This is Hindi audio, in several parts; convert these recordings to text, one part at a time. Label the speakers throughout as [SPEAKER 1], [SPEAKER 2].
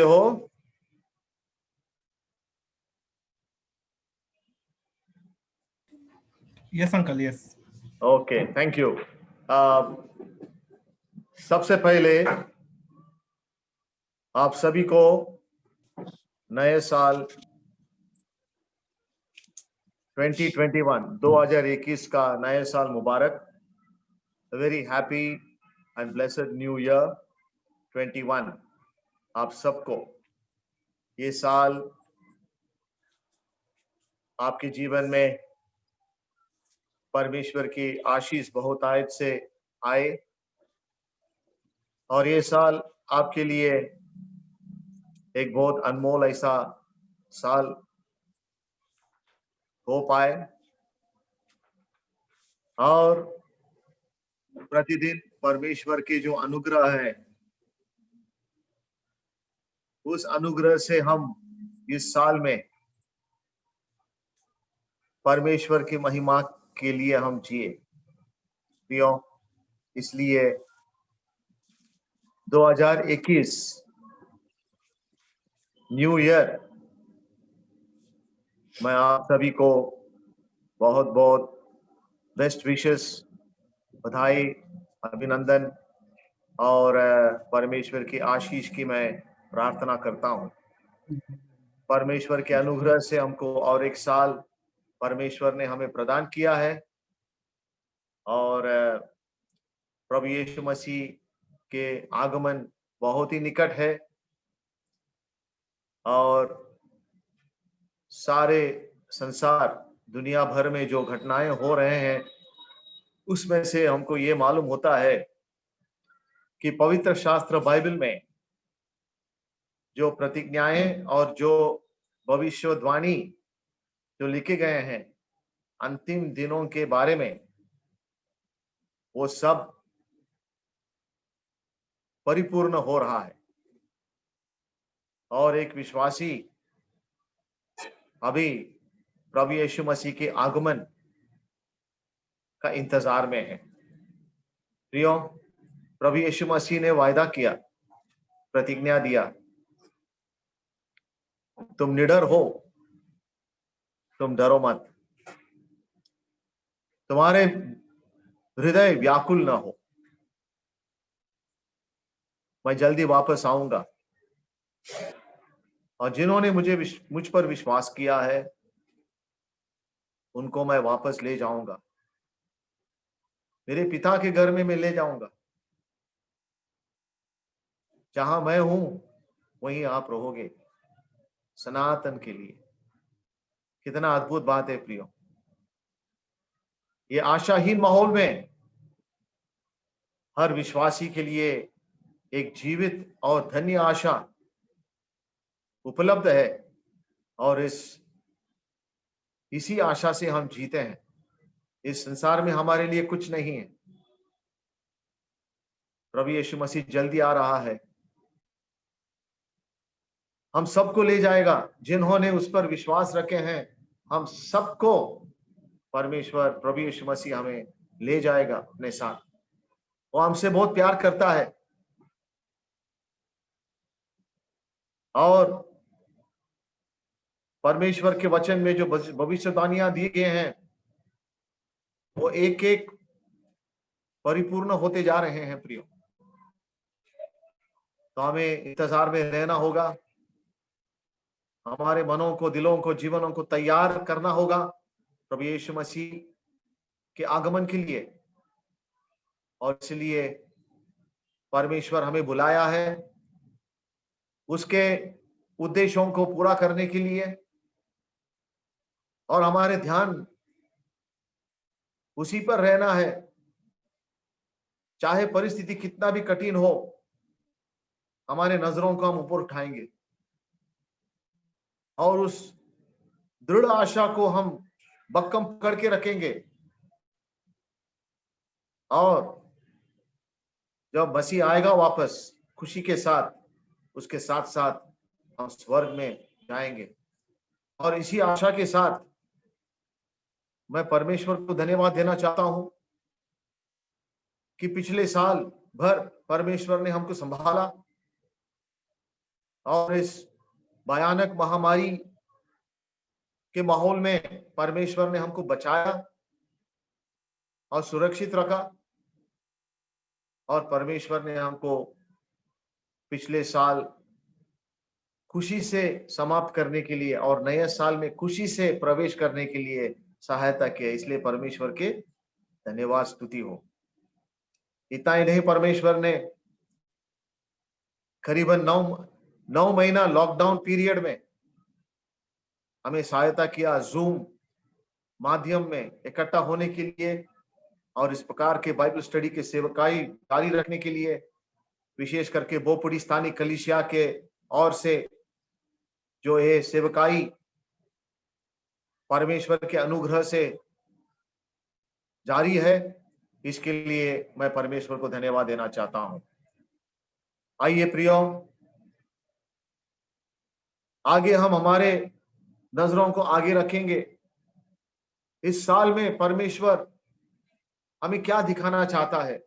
[SPEAKER 1] हो।
[SPEAKER 2] Yes uncle, yes.
[SPEAKER 1] Okay, thank you. सबसे पहले आप सभी को नए साल 2021 का नए साल मुबारक। Very happy and blessed new year 21। आप सबको ये साल आपके जीवन में परमेश्वर की आशीष बहुतायत से आए और ये साल आपके लिए एक बहुत अनमोल ऐसा साल हो पाए और प्रतिदिन परमेश्वर के जो अनुग्रह है उस अनुग्रह से हम इस साल में परमेश्वर की महिमा के लिए हम जिए। प्रियो, इसलिए 2021 न्यू ईयर मैं आप सभी को बहुत बहुत बेस्ट विशेस, बधाई, अभिनंदन और परमेश्वर की आशीष की मैं प्रार्थना करता हूं। परमेश्वर के अनुग्रह से हमको और एक साल परमेश्वर ने हमें प्रदान किया है और प्रभु यीशु मसीह के आगमन बहुत ही निकट है और सारे संसार दुनिया भर में जो घटनाएं हो रहे हैं उसमें से हमको ये मालूम होता है कि पवित्र शास्त्र बाइबल में जो प्रतिज्ञाएं और जो भविष्यवाणी जो लिखे गए हैं अंतिम दिनों के बारे में, वो सब परिपूर्ण हो रहा है और एक विश्वासी अभी प्रभु यीशु मसीह के आगमन का इंतजार में है। प्रियो, प्रभु यीशु मसीह ने वायदा किया, प्रतिज्ञा दिया, तुम निडर हो, तुम डरो मत, तुम्हारे हृदय व्याकुल न हो, मैं जल्दी वापस आऊंगा और जिन्होंने मुझ पर विश्वास किया है उनको मैं वापस ले जाऊंगा, मेरे पिता के घर में मैं ले जाऊंगा। जहां मैं हूं वहीं आप रहोगे सनातन के लिए। कितना अद्भुत बात है प्रियो। ये आशाहीन माहौल में हर विश्वासी के लिए एक जीवित और धन्य आशा उपलब्ध है और इसी आशा से हम जीते हैं। इस संसार में हमारे लिए कुछ नहीं है। प्रभु यीशु मसीह जल्दी आ रहा है, हम सबको ले जाएगा। जिन्होंने उस पर विश्वास रखे हैं हम सबको परमेश्वर प्रभु यीशु मसीह हमें ले जाएगा अपने साथ। वो हमसे बहुत प्यार करता है और परमेश्वर के वचन में जो भविष्यवाणियां दिए गए हैं वो एक एक परिपूर्ण होते जा रहे हैं प्रियो। तो हमें इंतजार में रहना होगा, हमारे मनों को, दिलों को, जीवनों को तैयार करना होगा प्रभु यीशु मसीह के आगमन के लिए। और इसलिए परमेश्वर हमें बुलाया है उसके उद्देश्यों को पूरा करने के लिए और हमारे ध्यान उसी पर रहना है। चाहे परिस्थिति कितना भी कठिन हो, हमारे नजरों को हम ऊपर उठाएंगे और उस दृढ़ आशा को हम बक्कम पकड़ के रखेंगे और जब मसीह आएगा वापस खुशी के साथ, उसके साथ साथ हम स्वर्ग में जाएंगे। और इसी आशा के साथ मैं परमेश्वर को धन्यवाद देना चाहता हूं कि पिछले साल भर परमेश्वर ने हमको संभाला और इस भयानक महामारी के माहौल में परमेश्वर ने हमको बचाया और सुरक्षित रखा। और परमेश्वर ने हमको पिछले साल खुशी से समाप्त करने के लिए और नए साल में खुशी से प्रवेश करने के लिए सहायता किया। इसलिए परमेश्वर के धन्यवाद स्तुति हो। इतना ही नहीं, परमेश्वर ने करीबन 9 महीना लॉकडाउन पीरियड में हमें सहायता किया, जूम माध्यम में इकट्ठा होने के लिए और इस प्रकार के बाइबल स्टडी के सेवकाई जारी रखने के लिए। विशेष करके बोपुड़ी स्थानीय कलीसिया के ओर से जो ये सेवकाई परमेश्वर के अनुग्रह से जारी है, इसके लिए मैं परमेश्वर को धन्यवाद देना चाहता हूं। आइए प्रियो, आगे हम हमारे नजरों को आगे रखेंगे। इस साल में परमेश्वर हमें क्या दिखाना चाहता है,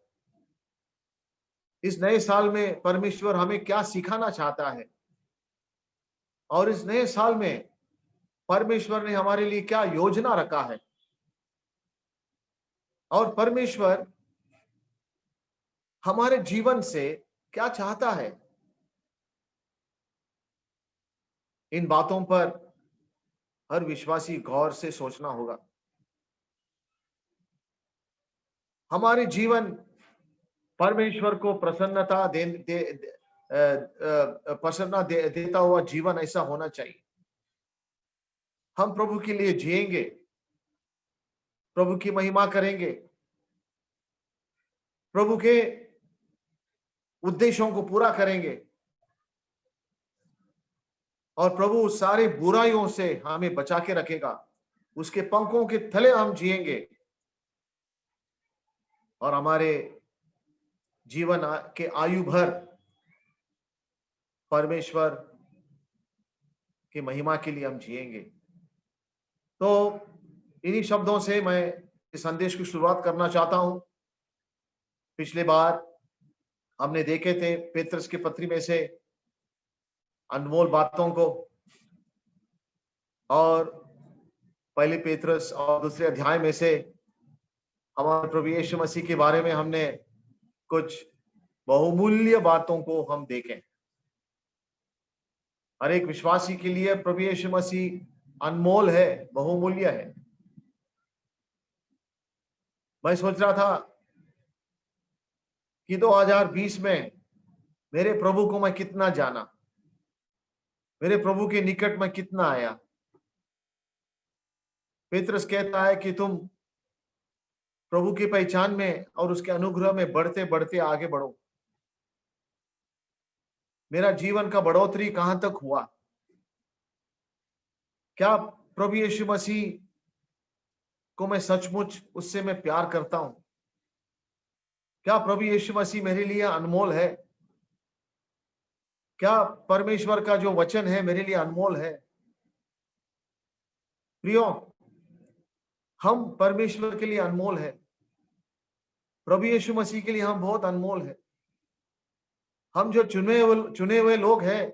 [SPEAKER 1] इस नए साल में परमेश्वर हमें क्या सिखाना चाहता है, और इस नए साल में परमेश्वर ने हमारे लिए क्या योजना रखा है, और परमेश्वर हमारे जीवन से क्या चाहता है। इन बातों पर हर विश्वासी गौर से सोचना होगा। हमारे जीवन परमेश्वर को प्रसन्नता देता हुआ जीवन ऐसा होना चाहिए। हम प्रभु के लिए जिएंगे, प्रभु की महिमा करेंगे, प्रभु के उद्देश्यों को पूरा करेंगे, और प्रभु सारे बुराइयों से हमें बचा के रखेगा। उसके पंखों के तले हम जिएंगे और हमारे जीवन के आयु भर परमेश्वर की महिमा के लिए हम जिएंगे। तो इन्हीं शब्दों से मैं इस संदेश की शुरुआत करना चाहता हूं। पिछले बार हमने देखे थे पेत्रस की पत्री में से अनमोल बातों को, और पहले पेत्रस और दूसरे अध्याय में से हमारे प्रभु यीशु मसीह के बारे में हमने कुछ बहुमूल्य बातों को हम देखें। हर एक विश्वासी के लिए प्रभु यीशु मसीह अनमोल है, बहुमूल्य है। मैं सोच रहा था कि 2020 में मेरे प्रभु को मैं कितना जाना, मेरे प्रभु के निकट में कितना आया। पेत्रस कहता है कि तुम प्रभु की पहचान में और उसके अनुग्रह में बढ़ते बढ़ते आगे बढ़ो। मेरा जीवन का बढ़ोतरी कहां तक हुआ? क्या प्रभु यीशु मसीह को मैं सचमुच उससे मैं प्यार करता हूं? क्या प्रभु यीशु मसीह मेरे लिए अनमोल है? क्या परमेश्वर का जो वचन है मेरे लिए अनमोल है? प्रियो, हम परमेश्वर के लिए अनमोल है। प्रभु यीशु मसीह के लिए हम बहुत अनमोल है। हम जो चुने हुए लोग हैं,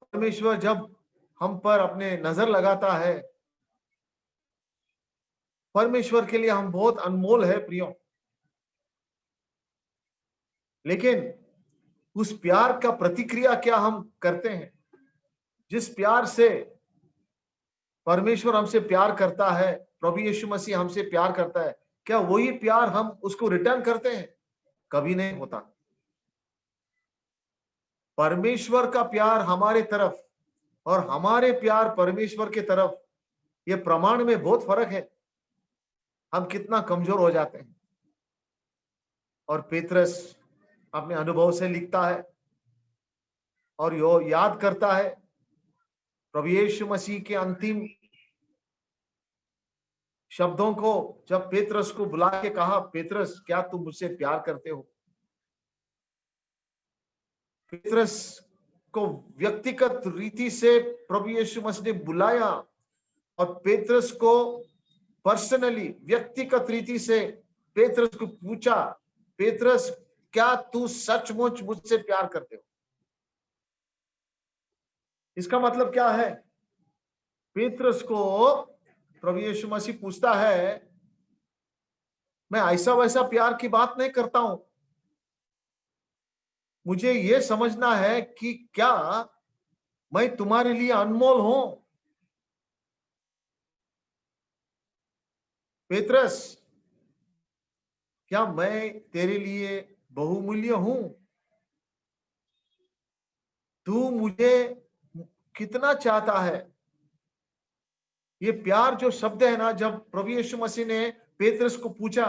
[SPEAKER 1] परमेश्वर जब हम पर अपने नजर लगाता है, परमेश्वर के लिए हम बहुत अनमोल है प्रियो। लेकिन उस प्यार का प्रतिक्रिया क्या हम करते हैं? जिस प्यार से परमेश्वर हमसे प्यार करता है, प्रभु यीशु मसीह हमसे प्यार करता है, क्या वही प्यार हम उसको रिटर्न करते हैं? कभी नहीं होता। परमेश्वर का प्यार हमारे तरफ और हमारे प्यार परमेश्वर के तरफ, ये प्रमाण में बहुत फर्क है। हम कितना कमजोर हो जाते हैं। और पेत्रस अपने अनुभव से लिखता है और यो याद करता है प्रभु यीशु मसीह के अंतिम शब्दों को, जब पेत्रस को बुला के कहा, पेत्रस क्या तुम मुझसे प्यार करते हो? पेत्रस को व्यक्तिगत रीति से प्रभु यीशु मसीह ने बुलाया और पेत्रस को पर्सनली व्यक्तिगत रीति से पेत्रस को पूछा, पेत्रस क्या तू सचमुच मुझसे प्यार करते हो? इसका मतलब क्या है? पेत्रस को प्रभु यीशु मसीह पूछता है, मैं ऐसा वैसा प्यार की बात नहीं करता हूं, मुझे ये समझना है कि क्या मैं तुम्हारे लिए अनमोल हूं? पेत्रस, क्या मैं तेरे लिए बहुमूल्य हूं? तू मुझे कितना चाहता है? ये प्यार जो शब्द है ना, जब प्रभु यीशु मसीह ने पेत्रस को पूछा,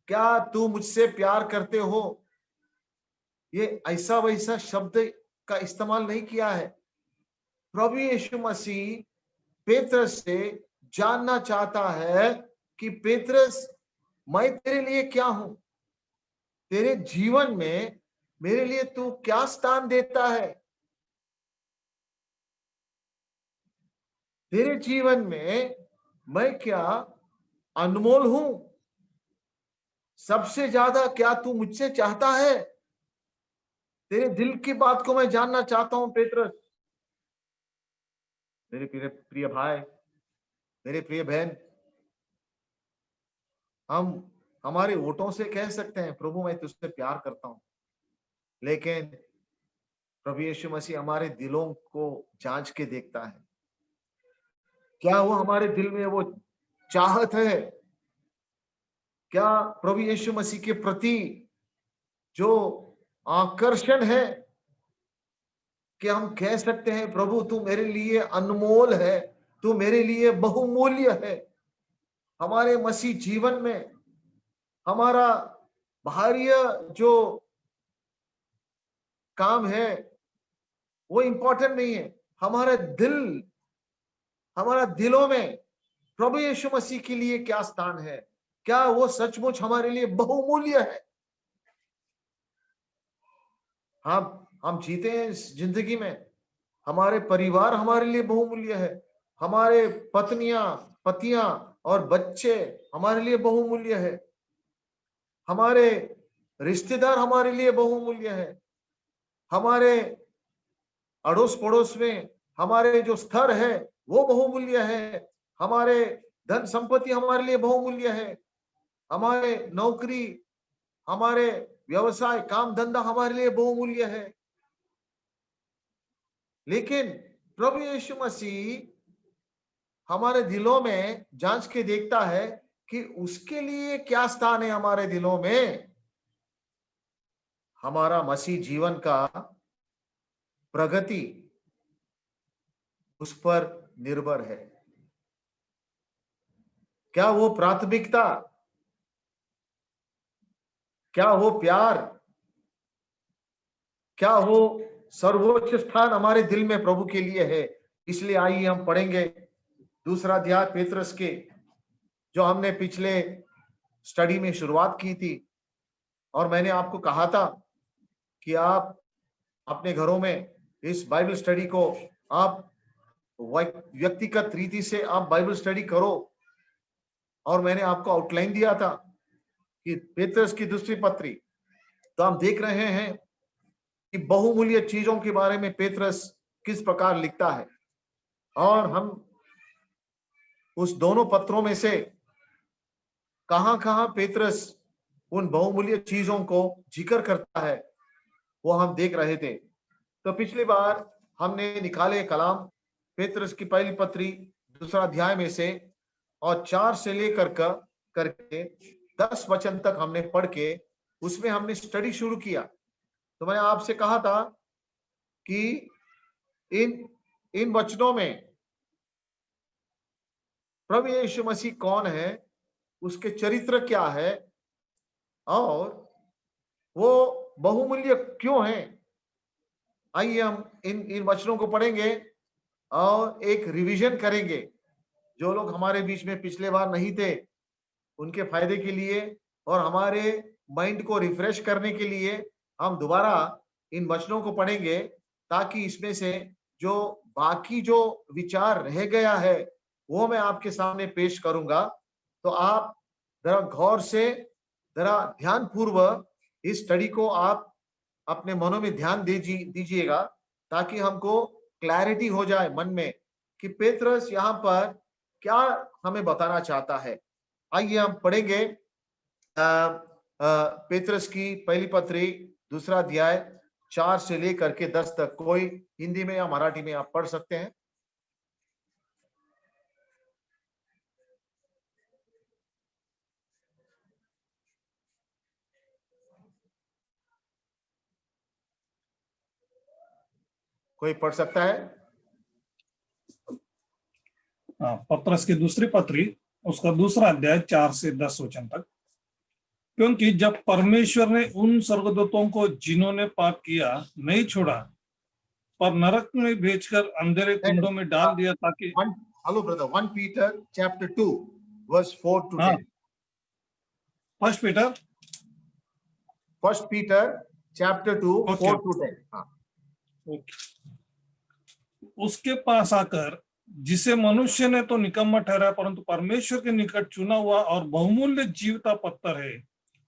[SPEAKER 1] क्या तू मुझसे प्यार करते हो, ये ऐसा वैसा शब्द का इस्तेमाल नहीं किया है। प्रभु यीशु मसीह पेत्रस से जानना चाहता है कि पेत्रस, मैं तेरे लिए क्या हूं? तेरे जीवन में मेरे लिए तू क्या स्थान देता है? तेरे जीवन में मैं क्या अनमोल हूं? सबसे ज्यादा क्या तू मुझसे चाहता है? तेरे दिल की बात को मैं जानना चाहता हूं पेत्रस। मेरे प्रिय प्रिय भाई, मेरे प्रिय बहन, हम हमारे होठों से कह सकते हैं, प्रभु मैं तुझसे प्यार करता हूं, लेकिन प्रभु यीशु मसीह हमारे दिलों को जांच के देखता है। क्या वो हमारे दिल में वो चाहत है? क्या प्रभु यीशु मसीह के प्रति जो आकर्षण है, कि हम कह सकते हैं प्रभु तू मेरे लिए अनमोल है, तू मेरे लिए बहुमूल्य है। हमारे मसीह जीवन में हमारा बाहरी जो काम है वो इंपॉर्टेंट नहीं है। हमारा दिल, हमारा दिलों में प्रभु यीशु मसीह के लिए क्या स्थान है? क्या वो सचमुच हमारे लिए बहुमूल्य है? हम जीते हैं इस जिंदगी में, हमारे परिवार हमारे लिए बहुमूल्य है, हमारे पत्नियां, पतियां और बच्चे हमारे लिए बहुमूल्य है, हमारे रिश्तेदार हमारे लिए बहुमूल्य है, हमारे अड़ोस पड़ोस में हमारे जो स्तर है वो बहुमूल्य है, हमारे धन संपत्ति हमारे लिए बहुमूल्य है, हमारे नौकरी, हमारे व्यवसाय, काम धंधा हमारे लिए बहुमूल्य है। लेकिन प्रभु यीशु मसीह हमारे दिलों में जांच के देखता है कि उसके लिए क्या स्थान है हमारे दिलों में। हमारा मसीह जीवन का प्रगति उस पर निर्भर है। क्या वो प्राथमिकता, क्या वो प्यार, क्या वो सर्वोच्च स्थान हमारे दिल में प्रभु के लिए है? इसलिए आइए हम पढ़ेंगे दूसरा अध्याय पेत्रस के, जो हमने पिछले स्टडी में शुरुआत की थी। और मैंने आपको कहा था कि आप अपने घरों में इस बाइबल स्टडी को आप व्यक्तिगत रीति से आप बाइबल स्टडी करो। और मैंने आपको आउटलाइन दिया था कि पेत्रस की दूसरी पत्री, तो हम देख रहे हैं कि बहुमूल्य चीजों के बारे में पेत्रस किस प्रकार लिखता है। और हम उस दोनों पत्रों में से कहां-कहां पेत्रस उन बहुमूल्य चीजों को जिक्र करता है, वो हम देख रहे थे। तो पिछली बार हमने निकाले कलाम पेत्रस की पहली पत्री दूसरा अध्याय में से, और 4 से लेकर करके 10 वचन तक हमने पढ़ के उसमें हमने स्टडी शुरू किया। तो मैंने आपसे कहा था कि इन इन वचनों में प्रभु यीशु मसीह कौन है, उसके चरित्र क्या है, और वो बहुमूल्य क्यों है। आइए हम इन इन वचनों को पढ़ेंगे और एक रिवीजन करेंगे। जो लोग हमारे बीच में पिछले बार नहीं थे, उनके फायदे के लिए और हमारे माइंड को रिफ्रेश करने के लिए हम दोबारा इन वचनों को पढ़ेंगे, ताकि इसमें से जो बाकी जो विचार रह गया है वो मैं आपके सामने पेश करूंगा। तो आप जरा गौर से, जरा ध्यान पूर्वक इस स्टडी को आप अपने मनों में ध्यान दीजिएगा, ताकि हमको क्लैरिटी हो जाए मन में कि पेत्रस यहाँ पर क्या हमें बताना चाहता है। आइए हम पढ़ेंगे पेत्रस की पहली पत्री दूसरा अध्याय 4 से लेकर के 10 तक। कोई हिंदी में या मराठी में आप पढ़ सकते हैं। कोई पढ़ सकता है?
[SPEAKER 2] पत्रस की दूसरी पत्री उसका दूसरा अध्याय 4 से 10 वचन तक। क्योंकि जब परमेश्वर ने उन स्वर्गदूतों को जिन्होंने पाप किया नहीं छोड़ा पर नरक में भेजकर अंधेरे कुंडों में डाल दिया ताकि
[SPEAKER 1] hello brother, 1 Peter chapter 2 verse 4 to 10।
[SPEAKER 2] First Peter
[SPEAKER 1] chapter 2 4 to 10।
[SPEAKER 2] उसके पास आकर जिसे मनुष्य ने तो निकम्मा ठहराया परंतु परमेश्वर के निकट चुना हुआ और बहुमूल्य जीवता पत्थर है,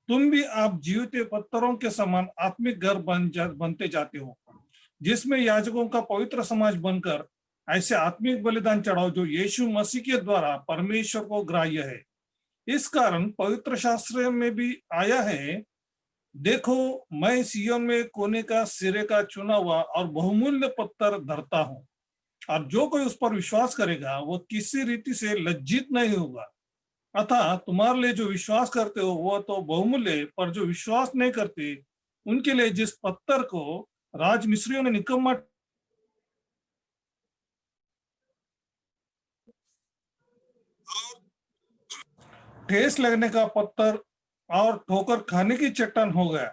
[SPEAKER 2] तुम भी आप जीवते पत्थरों के समान आत्मिक घर बनते जाते हो, जिसमें याजकों का पवित्र समाज बनकर ऐसे आत्मिक बलिदान चढ़ाओ जो यीशु मसीह के द्वारा परमेश्वर को ग्राह्य है। इस कारण पवित्र शास्त्र में भी आया है, देखो मैं सिय्योन में कोने का सिरे का चुना हुआ और बहुमूल्य पत्थर धरता हूं, और जो कोई उस पर विश्वास करेगा वो किसी रीति से लज्जित नहीं होगा। अतः तुम्हारे लिए जो विश्वास करते हो वो तो बहुमूल्य, पर जो विश्वास नहीं करते उनके लिए जिस पत्थर को राज मिस्रियों ने निकम्मा ठेस लगने का पत्थर और ठोकर खाने की चट्टान हो गया,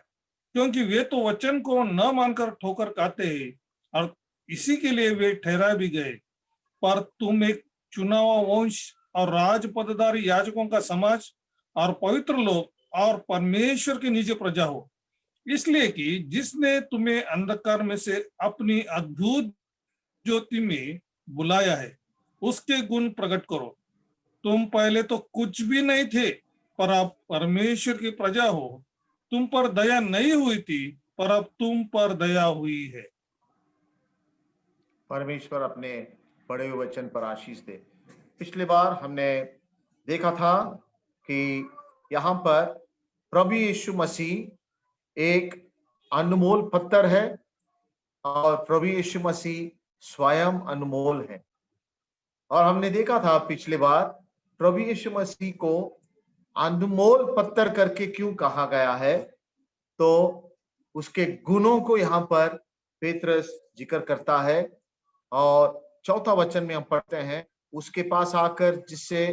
[SPEAKER 2] क्योंकि वे तो वचन को न मानकर ठोकर खाते हैं और इसी के लिए वे ठहरा भी गए। पर तुम एक चुना हुआ वंश और राज पदधारी याजकों का समाज और पवित्र लोग और परमेश्वर की निज प्रजा हो, इसलिए कि जिसने तुम्हें अंधकार में से अपनी अद्भुत ज्योति में बुलाया है उसके गुण प्रकट करो। तुम पहले तो कुछ भी नहीं थे पर अब परमेश्वर की प्रजा हो। तुम पर दया नहीं हुई थी पर अब तुम पर दया हुई है।
[SPEAKER 1] परमेश्वर अपने बड़े हुए वचन पर आशीष दे। पिछली बार हमने देखा था कि यहाँ पर प्रभु यीशु मसीह एक अनमोल पत्थर है और प्रभु यीशु मसीह स्वयं अनमोल है। और हमने देखा था पिछली बार प्रभु यीशु मसीह को अनमोल पत्थर करके क्यों कहा गया है, तो उसके गुणों को यहाँ पर पेत्रस जिक्र करता है। और चौथा वचन में हम पढ़ते हैं, उसके पास आकर जिससे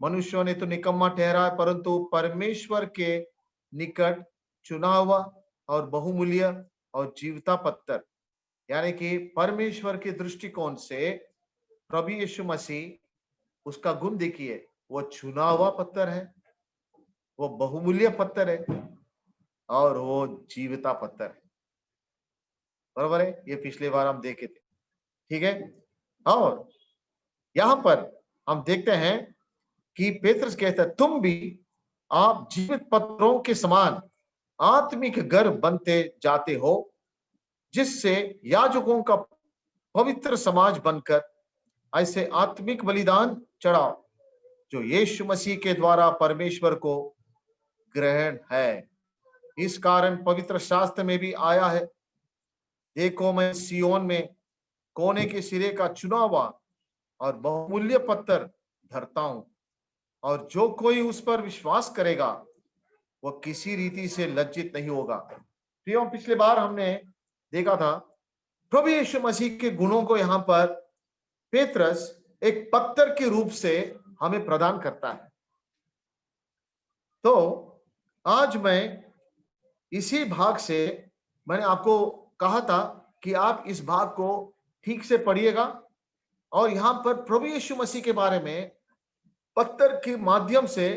[SPEAKER 1] मनुष्यों ने तो निकम्मा ठहरा परंतु परमेश्वर के निकट चुना हुआ और बहुमूल्य और जीवता पत्थर, यानी कि परमेश्वर के दृष्टिकोण से प्रभु यीशु मसीह, उसका गुण देखिए, वो चुना हुआ पत्थर है, वो बहुमूल्य पत्थर है और वो जीवता पत्थर है। बराबर है, ये पिछले बार हम देखे थे, ठीक है। और यहां पर हम देखते हैं कि पेत्रस कहता है तुम भी आप जीवित पत्थरों के समान आत्मिक घर बनते जाते हो, जिससे याजकों का पवित्र समाज बनकर ऐसे आत्मिक बलिदान चढ़ाओ जो यीशु मसीह के द्वारा परमेश्वर को ग्रहण है। इस कारण पवित्र शास्त्र में भी आया है, देखो मैं सिय्योन में कोने के सिरे का चुना हुआ और बहुमूल्य पत्थर धरता हूं, और जो कोई उस पर विश्वास करेगा वो किसी रीति से लज्जित नहीं होगा। प्रियो, पिछले बार हमने देखा था प्रभु यीशु मसीह के गुणों को यहाँ पर पेत्रस एक पत्थर के रूप से हमें प्रदान करता है। तो आज मैं इसी भाग से, मैंने आपको कहा था कि आप इस भाग को ठीक से पढ़िएगा और यहाँ पर प्रभु यीशु मसीह के बारे में पत्थर के माध्यम से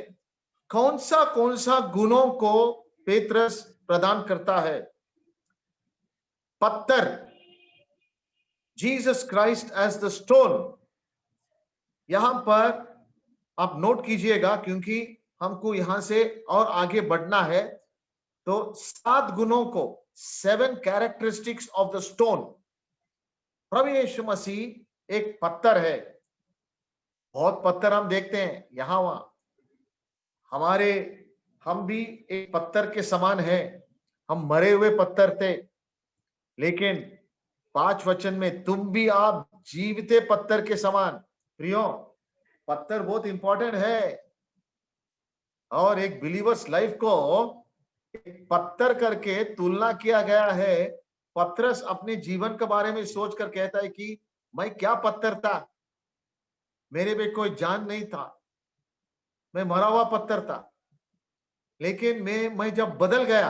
[SPEAKER 1] कौन सा गुणों को पेत्रस प्रदान करता है। पत्थर, Jesus Christ as the stone. यहां पर आप नोट कीजिएगा क्योंकि हमको यहां से और आगे बढ़ना है। तो 7 गुणों को, 7 कैरेक्टरिस्टिक्स ऑफ द स्टोन, प्रभु यीशु मसीह एक पत्थर है। बहुत पत्थर हम देखते हैं यहाँ वहां, हम भी एक पत्थर के समान है। हम मरे हुए पत्थर थे, लेकिन 5 वचन में तुम भी आप जीवते पत्थर के समान। प्रियो, पत्थर बहुत इंपॉर्टेंट है, और एक बिलीवर्स लाइफ को एक पत्थर करके तुलना किया गया है। पतरस अपने जीवन के बारे में सोचकर कहता है कि मैं क्या पत्थर था, मेरे में कोई जान नहीं था, मैं मरा हुआ पत्थर था। लेकिन मैं जब बदल गया,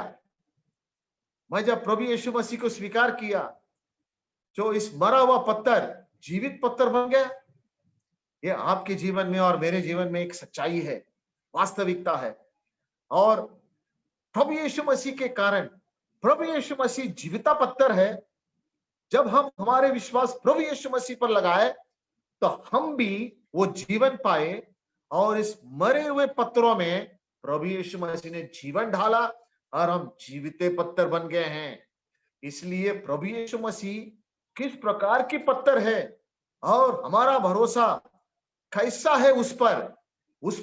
[SPEAKER 1] मैं जब प्रभु यीशु मसीह को स्वीकार किया, जो इस मरा हुआ पत्थर जीवित पत्थर बन गया। ये आपके जीवन में और मेरे जीवन में एक सच्चाई है, वास्तविकता है। और प्रभु यीशु मसीह के कारण, प्रभु यीशु मसीह जीविता पत्थर है। जब हम हमारे विश्वास प्रभु यीशु मसीह पर लगाए, तो हम भी वो जीवन पाए, और इस मरे हुए पत्थरों में प्रभु यीशु मसीह ने जीवन ढाला, और हम जीविते पत्थर बन गए हैं। इसलिए प्रभु यीशु मसीह किस प्रकार की पत्थर है, और हमारा भरोसा कैसा है, उस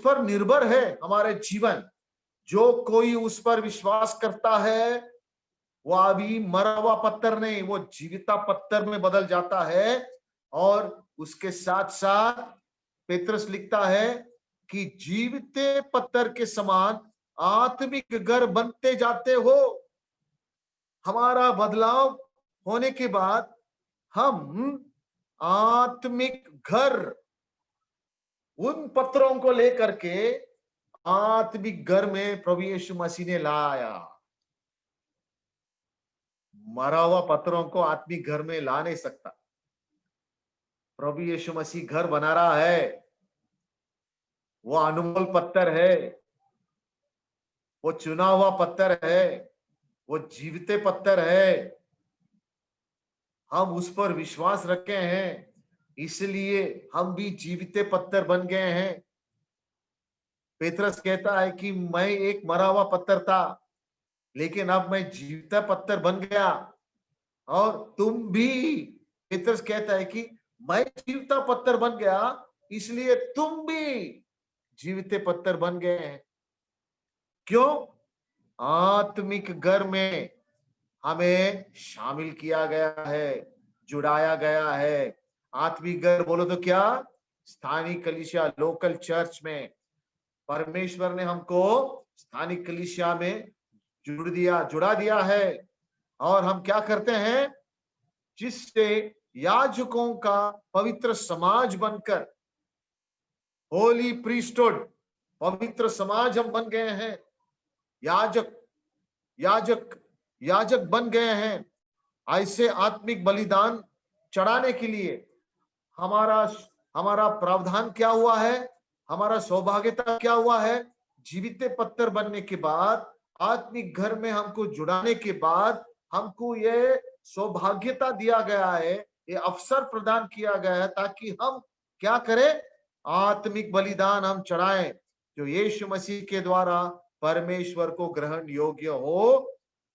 [SPEAKER 1] पर निर्भर है हमारे जीवन। जो कोई उस पर विश्वास करता है, वो अभी मरा हुआ पत्थर नहीं, वो जीविता पत्थर में बदल जाता है। और उसके साथ साथ पेत्रस लिखता है कि जीविते पत्थर के समान आत्मिक घर बनते जाते हो। हमारा बदलाव होने के बाद हम आत्मिक घर, उन पत्थरों को लेकर के आत्मिक घर में प्रभु यीशु मसीह ने लाया। मरा हुआ पत्थरों को आत्मिक घर में ला नहीं सकता। प्रभु यीशु मसीह घर बना रहा है। वो अनमोल पत्थर है, वो चुना हुआ पत्थर है, वो जीवते पत्थर है। हम उस पर विश्वास रखे हैं, इसलिए हम भी जीविते पत्थर बन गए हैं। पेत्रस कहता है कि मैं एक मरा हुआ पत्थर था, लेकिन अब मैं जीविता पत्थर बन गया। और तुम भी, पेत्रस कहता है कि मैं जीविता पत्थर बन गया, इसलिए तुम भी जीविते पत्थर बन गए हैं। क्यों? आत्मिक घर में हमें शामिल किया गया है, जुड़ाया गया है। आत्मिक घर बोलो तो क्या? स्थानीय कलीसिया, लोकल चर्च में परमेश्वर ने हमको स्थानीय कलीसिया में जुड़ा दिया है। और हम क्या करते हैं? जिससे याजकों का पवित्र समाज बनकर, होली प्रीस्टहुड, पवित्र समाज हम बन गए हैं। याजक बन गए हैं। ऐसे आत्मिक बलिदान चढ़ाने के लिए हमारा प्रावधान क्या हुआ है, हमारा सौभाग्यता क्या हुआ है? जीवित पत्थर बनने के बाद, आत्मिक घर में हमको जुड़ाने के बाद, हमको ये सौभाग्यता दिया गया है, ये अवसर प्रदान किया गया है, ताकि हम क्या करें? आत्मिक बलिदान हम चढ़ाएं, जो यीशु मसीह के द्वारा परमेश्वर को ग्रहण योग्य हो।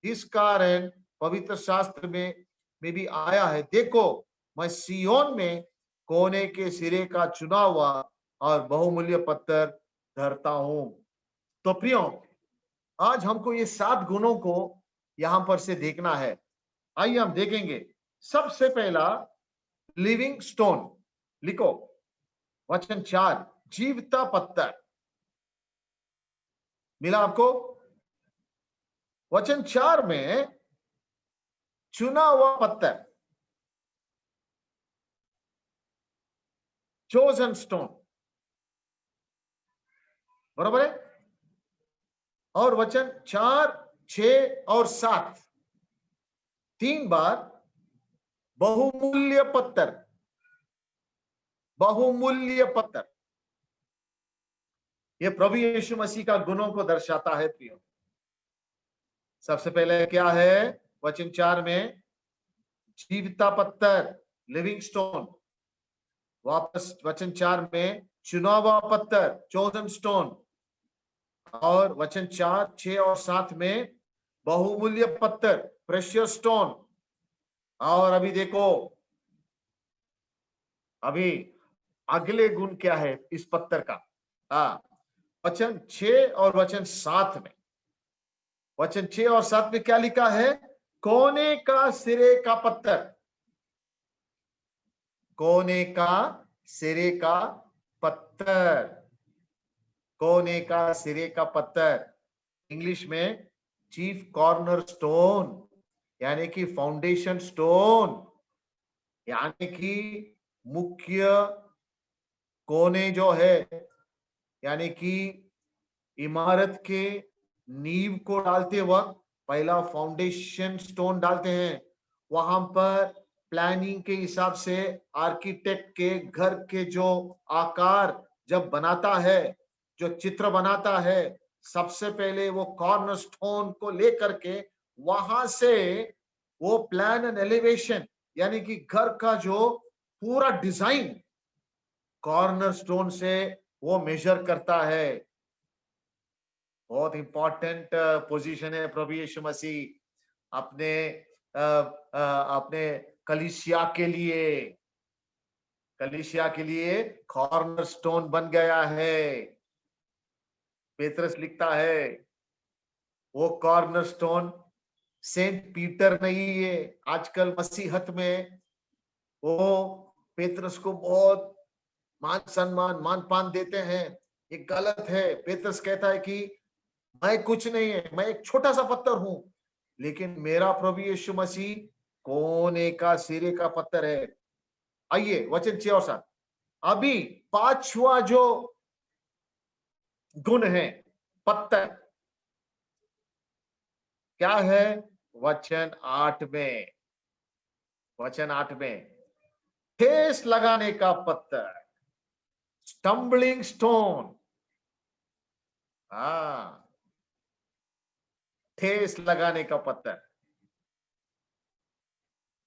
[SPEAKER 1] इस कारण पवित्र शास्त्र में भी आया है, देखो मैं सियोन में कोने के सिरे का चुना हुआ और बहुमूल्य पत्थर धरता हूं। तो प्रियो, आज हमको ये 7 गुणों को यहां पर से देखना है। आइए हम देखेंगे। सबसे पहला, लिविंग स्टोन। लिखो वचन 4, जीवता पत्थर। मिला आपको? वचन 4 में चुना हुआ पत्थर, चोजन स्टोन, बराबर है। और वचन 4, 6 और 7, 3 बार बहुमूल्य पत्थर, बहुमूल्य पत्थर। यह प्रभु यीशु मसीह का गुणों को दर्शाता है प्रियो। सबसे पहले क्या है? वचन 4 में जीवता पत्थर, लिविंग स्टोन। वापस वचन 4 में चुना हुआ पत्थर, चोजन स्टोन। और वचन 4, 6 और 7 में बहुमूल्य पत्थर, प्रेशियस स्टोन। और अभी देखो अभी अगले गुण क्या है इस पत्थर का? हाँ, वचन 6 और वचन 7 में, वचन 6 और 7 में क्या लिखा है? कोने का सिरे का पत्थर, कोने का सिरे का पत्थर, कोने का सिरे का पत्थर, इंग्लिश में चीफ कॉर्नर स्टोन, यानी कि फाउंडेशन स्टोन, यानी कि मुख्य कोने जो है, यानी कि इमारत के नींव को डालते वक्त पहला फाउंडेशन स्टोन डालते हैं। वहां पर प्लानिंग के हिसाब से आर्किटेक्ट के घर के जो आकार जब बनाता है, जो चित्र बनाता है, सबसे पहले वो कॉर्नर स्टोन को लेकर के वहां से वो प्लान एंड एलिवेशन, यानी कि घर का जो पूरा डिजाइन कॉर्नर स्टोन से वो मेजर करता है। बहुत इंपॉर्टेंट पोजीशन है प्रभु यीशु मसीह अपने अपने कलीसिया के लिए, कलीसिया के लिए कॉर्नर स्टोन बन गया है। पेत्रस लिखता है वो कॉर्नर स्टोन सेंट पीटर नहीं है। आजकल मसीहत में वो पेत्रस को बहुत मान सम्मान मान पान देते हैं, ये गलत है। पेत्रस कहता है कि मैं कुछ नहीं है, मैं एक छोटा सा पत्थर हूं, लेकिन मेरा प्रभु यीशु मसीह कोने का सिरे का पत्थर है। आइए वचन 6 और 7, अभी पांचवा जो गुण है पत्थर, क्या है? वचन 8 में, वचन 8 में ठेस लगाने का पत्थर, स्टम्बलिंग स्टोन। हाँ, ठेस लगाने का पत्थर।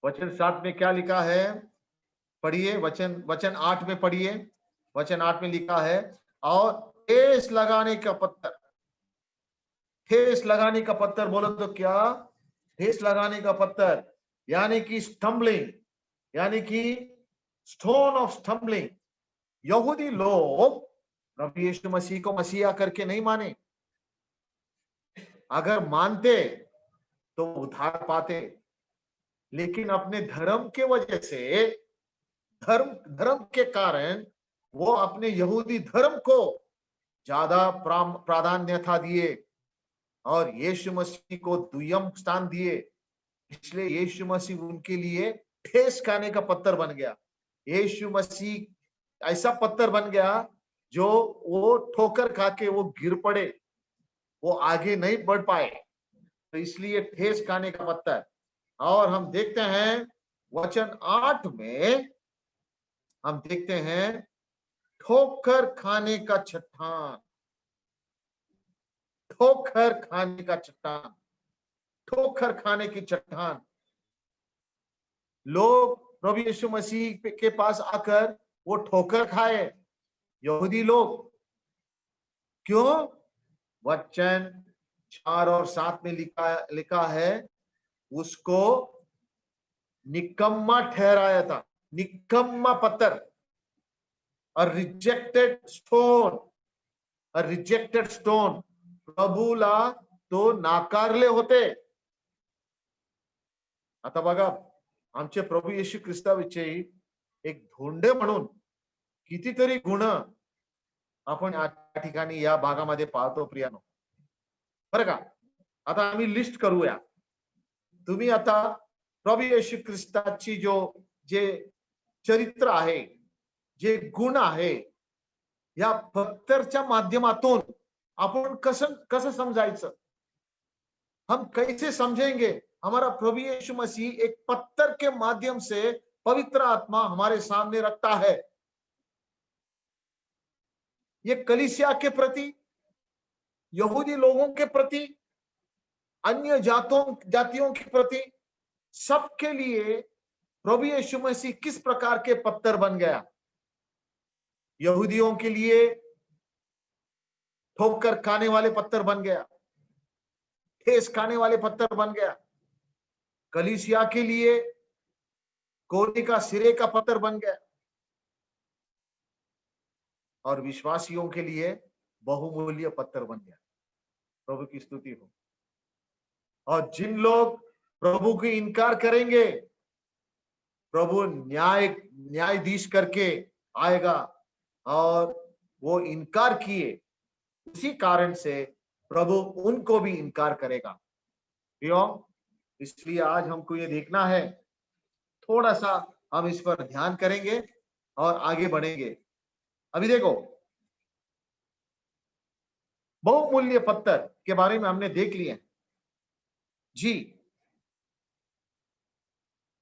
[SPEAKER 1] वचन 7 में क्या लिखा है? पढ़िए, वचन 8 में पढ़िए। वचन 8 में लिखा है और ठेस लगाने का पत्थर। ठेस लगाने का पत्थर बोलो तो क्या? ठेस लगाने का पत्थर यानी कि स्टम्बलिंग, यानी कि स्टोन ऑफ स्टम्बलिंग। यहूदी लोग प्रभु यीशु मसीह को मसीहा करके नहीं माने। अगर मानते तो उद्धार पाते, लेकिन अपने धर्म के वजह से, धर्म धर्म के कारण वो अपने यहूदी धर्म को ज्यादा प्राधान्यता दिए और यीशु मसीह को दुय्यम स्थान दिए। इसलिए यीशु मसीह उनके लिए ठेस खाने का पत्थर बन गया। यीशु मसीह ऐसा पत्थर बन गया जो वो ठोकर खा के वो गिर पड़े, वो आगे नहीं बढ़ पाए, तो इसलिए ठेस खाने का पत्थर। और हम देखते हैं वचन 8 में, हम देखते हैं ठोकर खाने का चट्टान, ठोकर खाने का चट्टान, ठोकर खाने की चट्टान। लोग प्रभु यीशु मसीह के पास आकर वो ठोकर खाए, यहूदी लोग। क्यों? वचन 4 और 7 में लिखा है उसको निकम्मा ठहराया था, निकम्मा पत्थर, और रिजेक्टेड स्टोन, और रिजेक्टेड स्टोन प्रभूला तो नाकारले होते। आता बघा, आमचे प्रभू येशू ख्रिस्ताविषयी एक धोंडे म्हणून कितीतरी गुण आपण या ठिकाणी या भागामध्ये पाहतो प्रियानो, बरं का? आता आम्ही लिस्ट करूया। तुम्ही आता प्रभू येशू ख्रिस्ताची जे चरित्र आहे, जे गुण आहे, या पत्थरच्या माध्यमातून आपण कसं समजायचं? हम कैसे समझेंगे? हमारा प्रभु यीशु मसीह एक पत्थर के माध्यम से पवित्र आत्मा हमारे सामने रखता है। ये कलीसिया के प्रति, यहूदी लोगों के प्रति, अन्य जातियों के प्रति, सबके लिए प्रभु यीशु मसीह किस प्रकार के पत्थर बन गया? यहूदियों के लिए ठोकर खाने वाले पत्थर बन गया, ठेस खाने वाले पत्थर बन गया। कलीसिया के लिए कोने का सिरे का पत्थर बन गया। और विश्वासियों के लिए बहुमूल्य पत्थर बन गया। प्रभु की स्तुति हो। और जिन लोग प्रभु की इनकार करेंगे, प्रभु न्यायाधीश करके आएगा, और वो इनकार किए, उसी कारण से प्रभु उनको भी इनकार करेगा। क्यों? इसलिए आज हमको ये देखना है, थोड़ा सा हम इस पर ध्यान करेंगे और आगे बढ़ेंगे। अभी देखो, बहुमूल्य पत्थर के बारे में हमने देख लिए जी।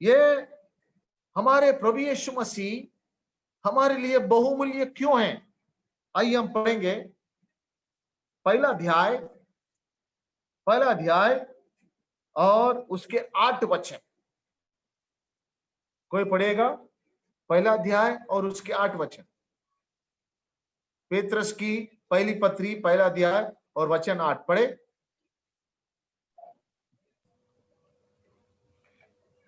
[SPEAKER 1] ये हमारे प्रभु यीशु मसीह हमारे लिए बहुमूल्य क्यों है? आइए हम पढ़ेंगे पहला अध्याय और उसके 8 वचन। कोई पढ़ेगा? पहला अध्याय और उसके 8 वचन। पेत्रस की पहली पत्री, पहला अध्याय और वचन 8 पढ़े।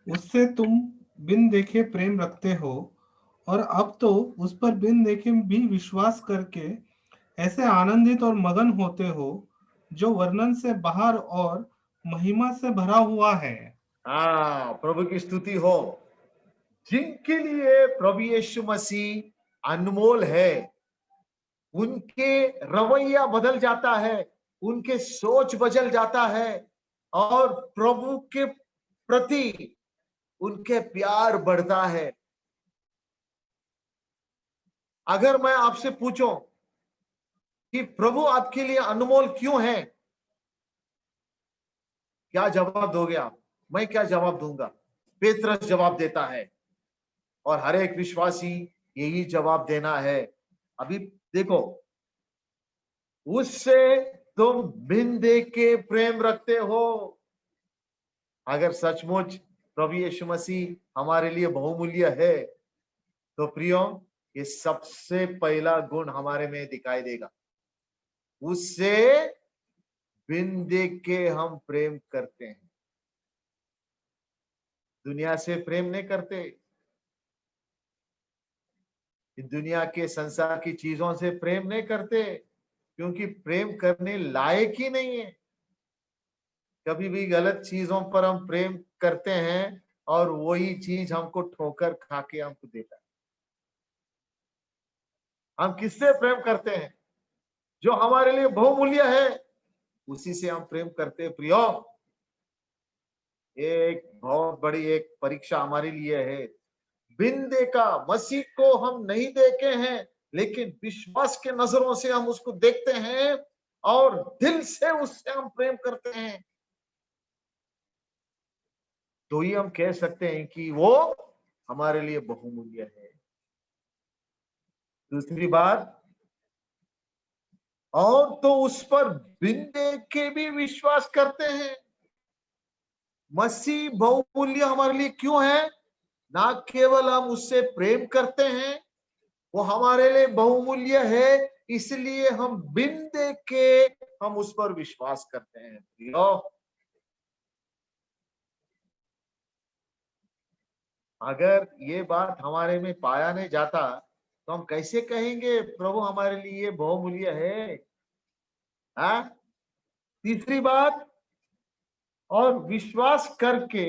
[SPEAKER 3] उससे तुम बिन देखे प्रेम रखते हो, और अब तो उस पर बिन देखे भी विश्वास करके ऐसे आनंदित और मगन होते हो जो वर्णन से बाहर और महिमा से भरा हुआ है।
[SPEAKER 1] हाँ, प्रभु की स्तुति हो। जिनके लिए प्रभु यीशु मसीह अनमोल है, उनके रवैया बदल जाता है, उनके सोच बदल जाता है, और प्रभु के प्रति उनके प्यार बढ़ता है। अगर मैं आपसे पूछूं कि प्रभु आपके लिए अनमोल क्यों है, क्या जवाब दोगे आप? मैं क्या जवाब दूंगा? पेत्रस जवाब देता है, और हर एक विश्वासी यही जवाब देना है। अभी देखो, उससे तुम बिन देख के प्रेम रखते हो। अगर सचमुच प्रभु यीशु मसीह हमारे लिए बहुमूल्य है, तो प्रियो, ये सबसे पहला गुण हमारे में दिखाई देगा। उससे बिन देख के हम प्रेम करते हैं। दुनिया से प्रेम नहीं करते, दुनिया के संसार की चीजों से प्रेम नहीं करते, क्योंकि प्रेम करने लायक ही नहीं है। कभी भी गलत चीजों पर हम प्रेम करते हैं, और वही चीज हमको ठोकर खा के हमको देता है। हम किससे प्रेम करते हैं? जो हमारे लिए बहुमूल्य है, उसी से हम प्रेम करते हैं। प्रियो, एक बहुत बड़ी एक परीक्षा हमारे लिए है। बिन देखा मसीह को हम नहीं देखे हैं, लेकिन विश्वास के नजरों से हम उसको देखते हैं, और दिल से उससे हम प्रेम करते हैं। तो ही हम कह सकते हैं कि वो हमारे लिए बहुमूल्य है। दूसरी बात, और तो उस पर बिन देखे भी विश्वास करते हैं। मसीह बहुमूल्य हमारे लिए क्यों है? ना केवल हम उससे प्रेम करते हैं, वो हमारे लिए बहुमूल्य है, इसलिए हम बिन देखे हम उस पर विश्वास करते हैं। प्रियो, अगर ये बात हमारे में पाया नहीं जाता, तो हम कैसे कहेंगे प्रभु हमारे लिए बहुमूल्य है? हाँ? तीसरी बात, और विश्वास करके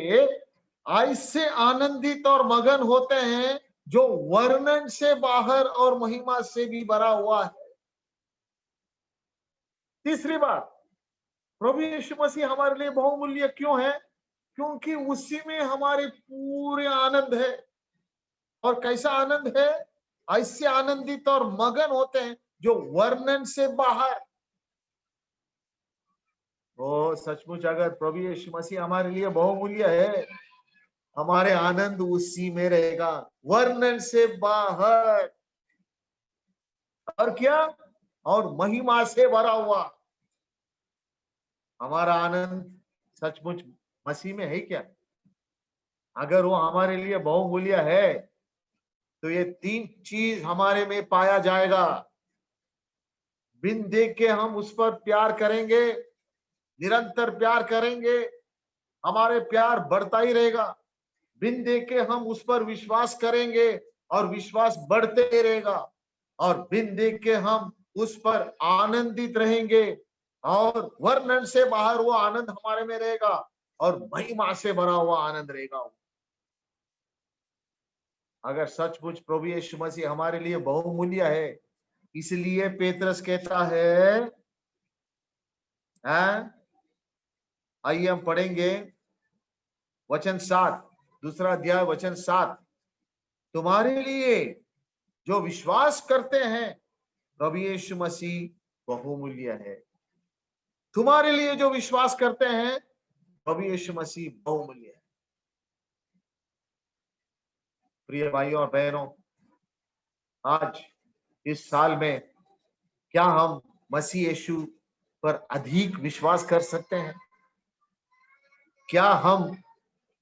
[SPEAKER 1] ऐसे आनंदित और मगन होते हैं जो वर्णन से बाहर और महिमा से भी भरा हुआ है। तीसरी बात, प्रभु यीशु मसीह हमारे लिए बहुमूल्य क्यों है? क्योंकि उसी में हमारे पूरे आनंद है। और कैसा आनंद है? ऐसे आनंदित और मगन होते हैं जो वर्णन से बाहर। ओ सचमुच, अगर प्रभु यीशु मसीह हमारे लिए बहुमूल्य है, हमारे आनंद उसी में रहेगा, वर्णन से बाहर। और क्या? और महिमा से भरा हुआ। हमारा आनंद सचमुच मसीह में है क्या? अगर वो हमारे लिए बहुमूल्य है, तो ये 3 चीज हमारे में पाया जाएगा। बिन देख के हम उस पर प्यार करेंगे, निरंतर प्यार करेंगे, हमारे प्यार बढ़ता ही रहेगा। बिन देख के हम उस पर विश्वास करेंगे, और विश्वास बढ़ते रहेगा। और बिन देख के हम उस पर आनंदित रहेंगे, और वर्णन से बाहर वो आनंद हमारे में रहेगा, और महिमा से भरा हुआ आनंद रहेगा। अगर सचमुच प्रभु यीशु मसीह हमारे लिए बहुमूल्य है, इसलिए पेत्रस कहता है, आइए हम पढ़ेंगे वचन 7, दूसरा अध्याय वचन 7। तुम्हारे लिए जो विश्वास करते हैं प्रभु यीशु मसीह बहुमूल्य है। तुम्हारे लिए जो विश्वास करते हैं प्रभु यीशु मसीह बहुमूल्य है। प्रिय भाइयों और बहनों, आज इस साल में क्या हम मसीह यीशु पर अधिक विश्वास कर सकते हैं? क्या हम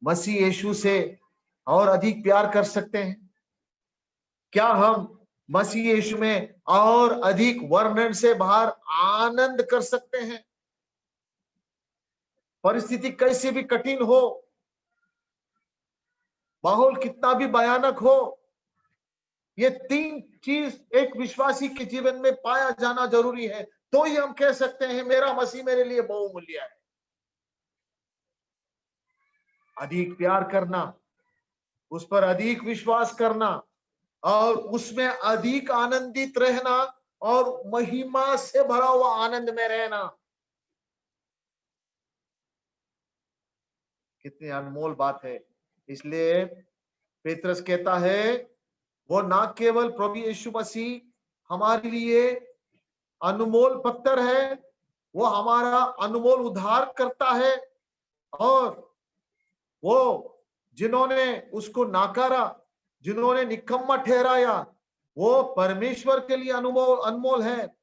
[SPEAKER 1] मसीह यीशु से और अधिक प्यार कर सकते हैं? क्या हम मसीह यीशु में और अधिक वर्णन से बाहर आनंद कर सकते हैं? परिस्थिति कैसे भी कठिन हो, माहौल कितना भी भयानक हो, ये 3 चीज एक विश्वासी के जीवन में पाया जाना जरूरी है, तो ही हम कह सकते हैं मेरा मसीह मेरे लिए बहुमूल्य है। अधिक प्यार करना, उस पर अधिक विश्वास करना, और उसमें अधिक आनंदित रहना, और महिमा से भरा हुआ आनंद में रहना, कितनी अनमोल बात है। इसलिए पेत्रस कहता है, वो ना केवल प्रभु यीशु मसीह हमारे लिए अनमोल पत्थर है, वो हमारा अनमोल उद्धार करता है, और वो जिन्होंने उसको नाकारा, जिन्होंने निकम्मा ठहराया, वो परमेश्वर के लिए अनमोल अनमोल है।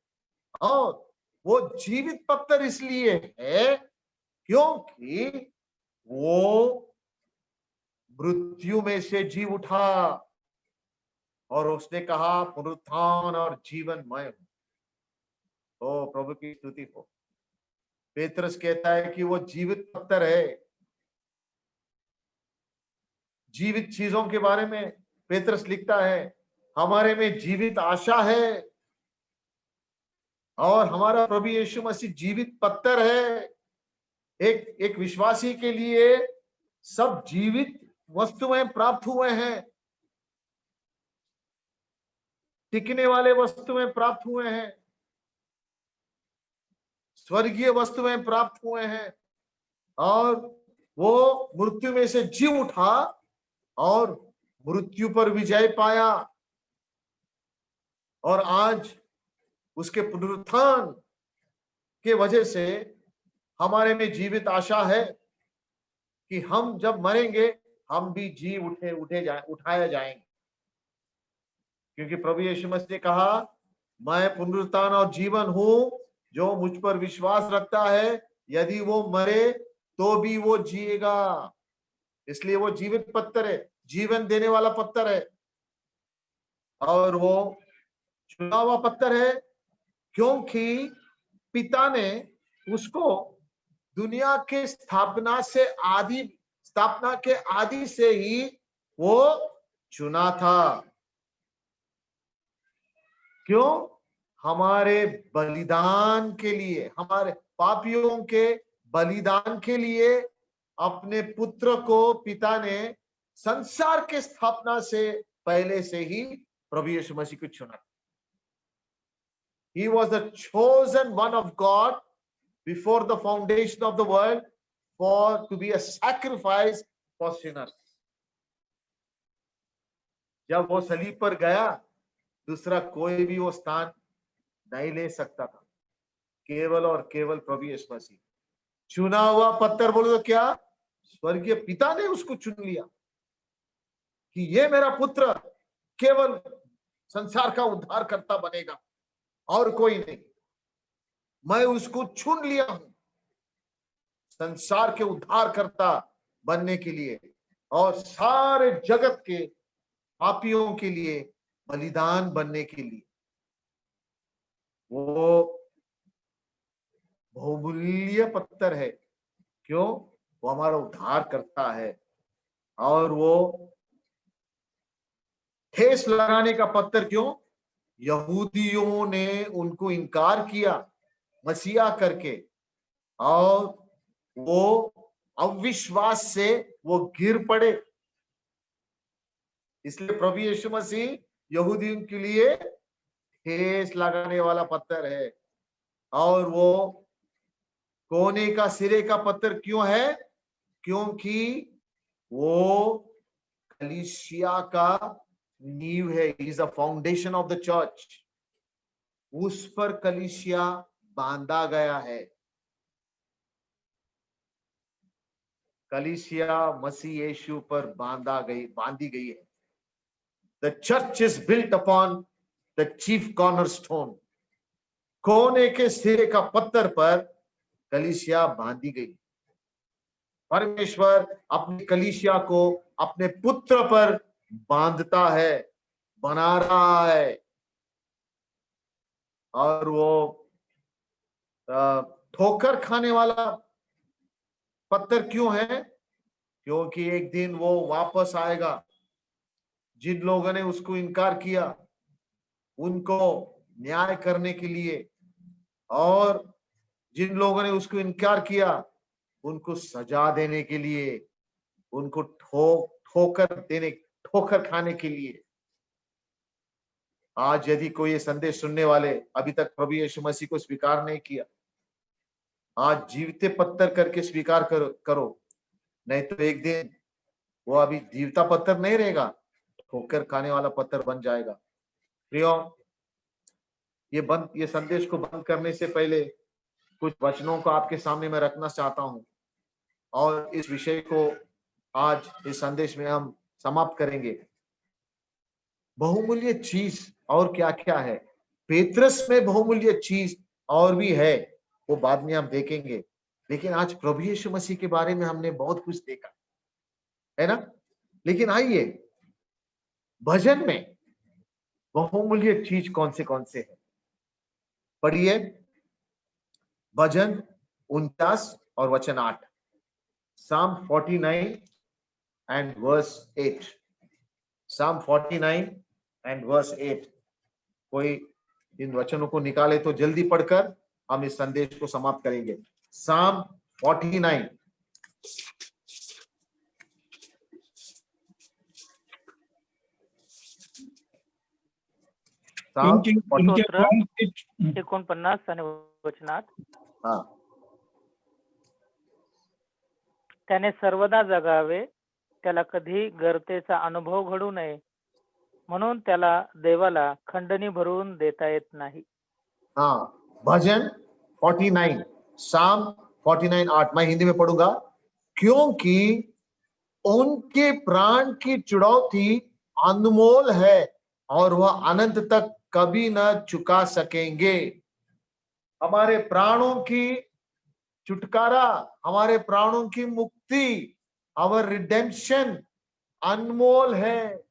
[SPEAKER 1] और वो जीवित पत्थर इसलिए है क्योंकि वो मृत्यु में से जी उठा, और उसने कहा पुनरुत्थान और जीवन मैं हूं। ओ प्रभु की स्तुति हो। पेत्रस कहता है कि वो जीवित पत्थर है। जीवित चीजों के बारे में पेत्रस लिखता है, हमारे में जीवित आशा है, और हमारा प्रभु यीशु मसीह जीवित पत्थर है। एक विश्वासी के लिए सब जीवित वस्तुएं प्राप्त हुए हैं, टिकने वाले वस्तुएं प्राप्त हुए हैं, स्वर्गीय वस्तुएं प्राप्त हुए हैं, और वो मृत्यु में से जी उठा और मृत्यु पर विजय पाया, और आज उसके पुनरुत्थान के वजह से हमारे में जीवित आशा है कि हम जब मरेंगे हम भी जी उठाया जाएंगे, क्योंकि प्रभु यीशु मसीह ने कहा, मैं पुनरुत्थान और जीवन हूं, जो मुझ पर विश्वास रखता है यदि वो मरे तो भी वो जिएगा। इसलिए वो जीवित पत्थर है, जीवन देने वाला पत्थर है, और वो चुना हुआ पत्थर है, क्योंकि पिता ने उसको दुनिया के स्थापना के आदि से ही वो चुना था। क्यों? हमारे बलिदान के लिए, हमारे पापियों के बलिदान के लिए अपने पुत्र को पिता ने संसार के स्थापना से पहले से ही प्रभु यीशु मसीह को चुना। He was the chosen one of God before the foundation of the world to be a sacrifice for sinners. जब वो सलीब पर गया, दूसरा कोई भी वो स्थान नहीं ले सकता था, केवल और केवल प्रभु यीशु मसीह। चुना हुआ पत्थर बोलो तो क्या? स्वर्गीय पिता ने उसको चुन लिया कि ये मेरा पुत्र केवल संसार का उद्धार करता बनेगा, और कोई नहीं। मैं उसको चुन लिया हूं संसार के उद्धार करता बनने के लिए, और सारे जगत के पापियों के लिए बलिदान बनने के लिए। वो बहुमूल्य पत्थर है। क्यों? वो हमारा उद्धार करता है, और वो ठेस लगाने का पत्थर क्यों? यहूदियों ने उनको इनकार किया मसीहा करके, और वो अविश्वास से वो गिर पड़े। इसलिए प्रभु यीशु मसीह यहूदियों के लिए ठेस लगाने वाला पत्थर है। और वो कोने का सिरे का पत्थर क्यों है? क्योंकि वो कलीसिया का नींव है। Is the foundation of the church. उस पर कलीसिया बांधा गया है। कलीसिया मसीह यीशु पर बांधी गई है। The church is built upon the chief cornerstone. कोने के सिरे का पत्थर पर कलीसिया बांधी गई। परमेश्वर अपनी कलीसिया को अपने पुत्र पर बांधता है, बना रहा है। और वो ठोकर खाने वाला पत्थर क्यों है? क्योंकि एक दिन वो वापस आएगा। जिन लोगों ने उसको इनकार किया उनको न्याय करने के लिए, और जिन लोगों ने उसको इनकार किया उनको सजा देने के लिए, उनको ठोकर खाने के लिए। आज यदि कोई ये संदेश सुनने वाले अभी तक प्रभु यीशु मसीह को स्वीकार नहीं किया, आज जीवते पत्थर करके स्वीकार करो, नहीं तो एक दिन वो अभी जीवता पत्थर नहीं रहेगा, ठोकर खाने वाला पत्थर बन जाएगा। प्रियो, ये संदेश को बंद करने से पहले कुछ वचनों को आपके सामने मैं रखना चाहता हूं, और इस विषय को आज इस संदेश में हम समाप्त करेंगे। बहुमूल्य चीज और क्या क्या है? पेत्रस में बहुमूल्य चीज और भी है, वो बाद में हम देखेंगे। लेकिन आज प्रभु यीशु मसीह के बारे में हमने बहुत कुछ देखा है ना। लेकिन आइए, भजन में बहुमूल्य चीज कौन से है? पढ़िए भजन 49 और वचन 8। Psalm 49 and verse 8। Psalm 49 and verse 8। कोई इन वचनों को निकाले तो जल्दी पढ़कर हम इस संदेश को समाप्त करेंगे। Psalm 49।
[SPEAKER 4] स्तोत्र 49 आणि वचनात, त्याने सर्वदा जगावे, त्याला कधी गर्तेचा अनुभव घडू नये, म्हणून त्याला देवाला खंडणी भरून देता येत नाही।
[SPEAKER 1] भजन 49, Psalm 49 8। मैं हिंदी में पढ़ूंगा। क्योंकि उनके प्राण की चुड़ौती अनमोल है और वह अनंत तक कभी न चुका सकेंगे। हमारे प्राणों की छुटकारा, हमारे प्राणों की मुक्ति, आवर रिडेम्पशन अनमोल है।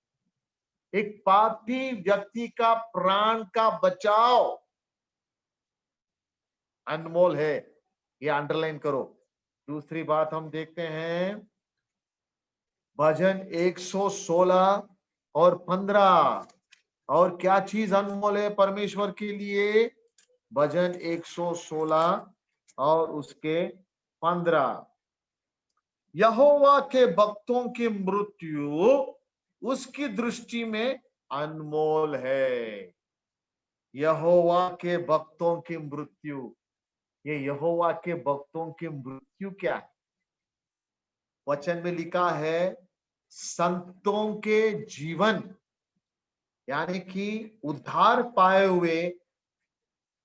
[SPEAKER 1] एक पापी व्यक्ति का प्राण का बचाव अनमोल है, ये अंडरलाइन करो। दूसरी बात हम देखते हैं भजन 116 और 15। और क्या चीज अनमोल है परमेश्वर के लिए? भजन 116 और उसके 15। यहोवा के भक्तों की मृत्यु उसकी दृष्टि में अनमोल है। यहोवा के भक्तों की मृत्यु, ये यहोवा के भक्तों की मृत्यु क्या है? वचन में लिखा है संतों के जीवन, यानी कि उद्धार पाए हुए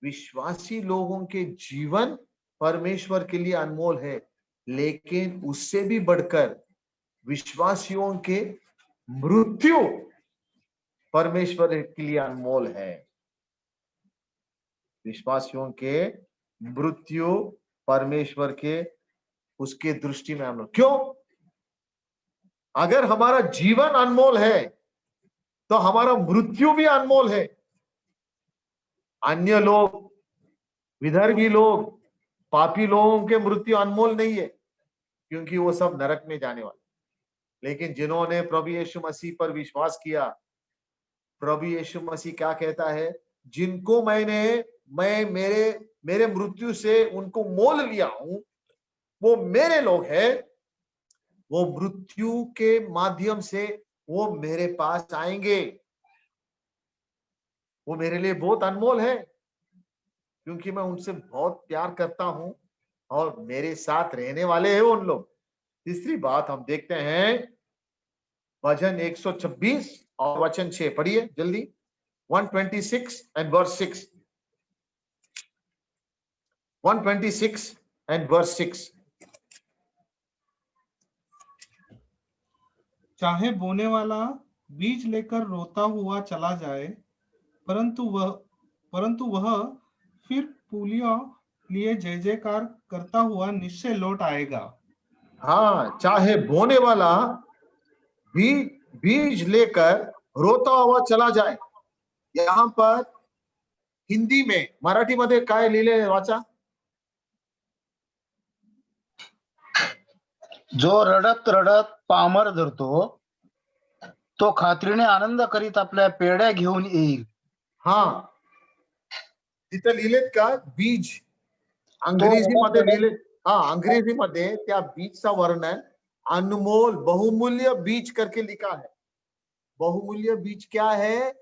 [SPEAKER 1] विश्वासी लोगों के जीवन परमेश्वर के लिए अनमोल है। लेकिन उससे भी बढ़कर विश्वासियों के मृत्यु परमेश्वर के लिए अनमोल है। विश्वासियों के मृत्यु परमेश्वर के उसके दृष्टि में अनमोल। क्यों? अगर हमारा जीवन अनमोल है तो हमारा मृत्यु भी अनमोल है। अन्य लोग, विधर्मी लोग, पापी लोगों के मृत्यु अनमोल नहीं है, क्योंकि वो सब नरक में जाने वाले। लेकिन जिन्होंने प्रभु यीशु मसीह पर विश्वास किया, प्रभु यीशु मसीह क्या कहता है, जिनको मैं मेरे मृत्यु से उनको मोल लिया हूं, वो मेरे लोग हैं, वो मृत्यु के माध्यम से वो मेरे पास आएंगे। वो मेरे लिए बहुत अनमोल है, क्योंकि मैं उनसे बहुत प्यार करता हूं और मेरे साथ रहने वाले हैं उन लोग। तीसरी बात हम देखते हैं भजन 126 और वचन 6, पढ़िए जल्दी। 126 and verse 6, 126 and verse 6।
[SPEAKER 3] चाहे बोने वाला बीज लेकर रोता हुआ चला जाए, परंतु वह फिर पूलियों लिए जय जयकार करता हुआ निश्चय लौट आएगा।
[SPEAKER 1] हाँ, चाहे बोने वाला बीज लेकर रोता हुआ चला जाए। यहाँ पर हिंदी में, मराठी मध्ये काय लिहिले वाचा?
[SPEAKER 5] जो रडत रडत पामर धरतो, तो खात्रीने आनंद करीत आपल्या पेड्या घेऊन येईल।
[SPEAKER 1] हाँ, तिथं लिहिलेत का बीज?
[SPEAKER 5] तो
[SPEAKER 1] अंग्रेजीमध्ये
[SPEAKER 5] रडत
[SPEAKER 1] लिहिलेत। हाँ, अंग्रेजीमध्ये त्या बीजचा वर्णन अनमोल बहुमूल्य बीज करके लिखा है। बहुमूल्य बीज क्या है?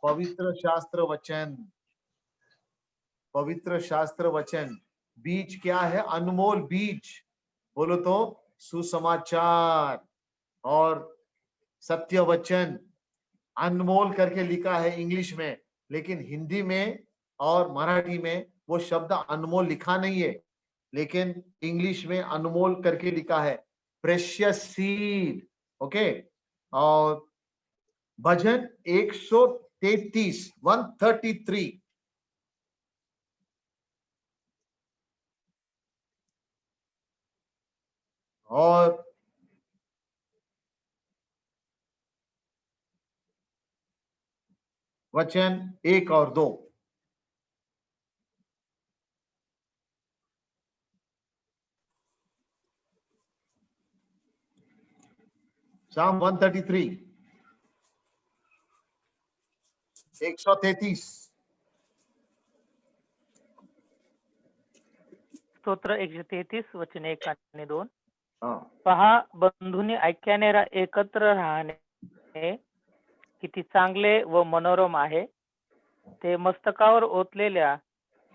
[SPEAKER 1] पवित्र शास्त्र वचन। पवित्र शास्त्र वचन। बीज क्या है? अनमोल बीज। बोलो तो सुसमाचार और सत्य वचन। अनमोल करके लिखा है इंग्लिश में, लेकिन हिंदी में और मराठी में वो शब्द अनमोल लिखा नहीं है, लेकिन इंग्लिश में अनमोल करके लिखा है, प्रेशियस सीड। ओके। और भजन 133 133 और वचन 1 और 2। Psalm 133 133।
[SPEAKER 4] स्तोत्र 133 वचन 1 आणि 2।
[SPEAKER 1] हाँ,
[SPEAKER 4] पहा, बंधूंनी ऐक्याने एकत्र राहणे किती चांगले व मनोरम आहे। ते मस्तकावर ओतलेल्या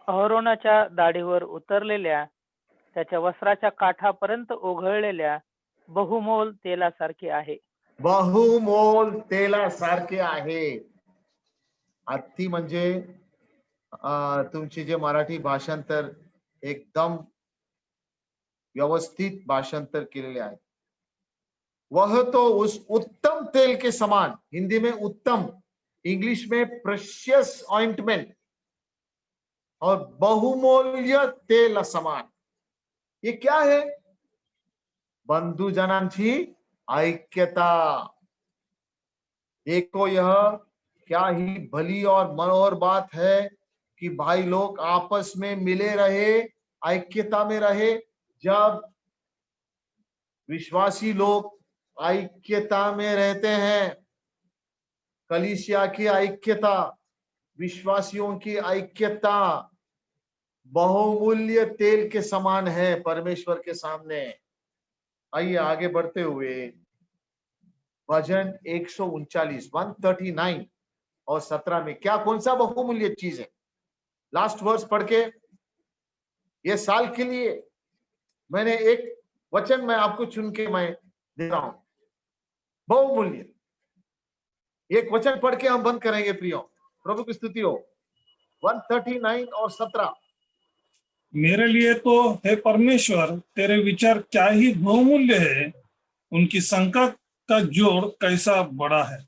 [SPEAKER 4] अहरोनाच्या दाढीवर उतरलेल्या त्याच्या वस्त्राच्या काठापर्यंत ओघळलेल्या बहुमोल तेलासारखे आहे।
[SPEAKER 1] बहुमोल तेलासारखे आहे। अति म्हणजे तुमची जे मराठी भाषांतर एकदम व्यवस्थित भाषांतर केलेले आहे। वह तो उस उत्तम तेल के समान, हिंदी में उत्तम, इंग्लिश में प्रेशियस ऑइंटमेंट, और बहुमूल्य तेल समान। ये क्या है? बंधुजनांची ऐक्यता। देखो, यह क्या ही भली और मनोहर बात है कि भाई लोग आपस में मिले रहे, ऐक्यता में रहे। जब विश्वासी लोग ऐक्यता में रहते हैं, कलीसिया की ऐक्यता, विश्वासियों की ऐक्यता बहुमूल्य तेल के समान है परमेश्वर के सामने। आइए आगे बढ़ते हुए भजन 139 139 और 17 में क्या, कौन सा बहुमूल्य चीज है? लास्ट वर्स पढ़ के, ये साल के लिए मैंने एक वचन मैं आपको चुन के मैं दे रहा हूं, बहुमूल्य। एक वचन पढ़ के हम बंद करेंगे प्रियो। प्रभु की स्तुति हो। 139 और 17।
[SPEAKER 2] मेरे लिए तो हे परमेश्वर, तेरे विचार क्या ही बहुमूल्य है, उनकी संख्या का जोड़ कैसा बड़ा है।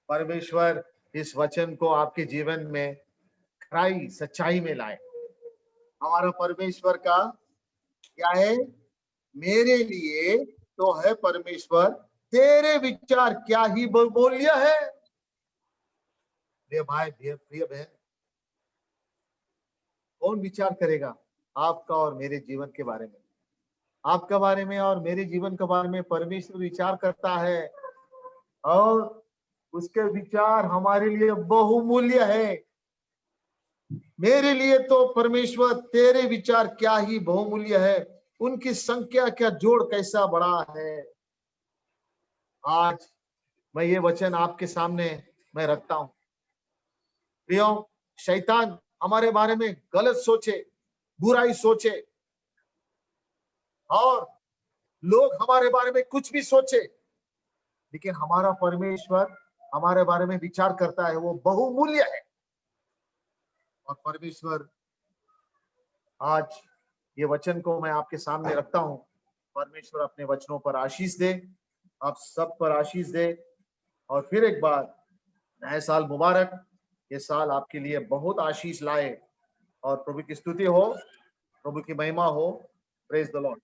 [SPEAKER 1] परमेश्वर इस वचन को आपके जीवन में खराई सच्चाई में लाए। हमारा परमेश्वर का क्या है? मेरे लिए तो है परमेश्वर, तेरे विचार क्या ही बहुमूल्य है। प्रिय भाई, प्रिय बहन, कौन विचार करेगा आपका और मेरे जीवन के बारे में? आपका बारे में और मेरे जीवन के बारे में परमेश्वर विचार करता है। और उसके विचार हमारे लिए बहुमूल्य है। मेरे लिए तो परमेश्वर तेरे विचार क्या ही बहुमूल्य है, उनकी संख्या क्या, जोड़ कैसा बड़ा है। आज मैं ये वचन आपके सामने मैं रखता हूं। प्रियो, शैतान हमारे बारे में गलत सोचे, बुराई सोचे, और लोग हमारे बारे में कुछ भी सोचे, लेकिन हमारा परमेश्वर हमारे बारे में विचार करता है, वो बहुमूल्य है। और परमेश्वर आज ये वचन को मैं आपके सामने रखता हूं। परमेश्वर अपने वचनों पर आशीष दे, आप सब पर आशीष दे। और फिर एक बार नए साल मुबारक। ये साल आपके लिए बहुत आशीष लाए, और प्रभु की स्तुति हो, प्रभु की महिमा हो। Praise the Lord.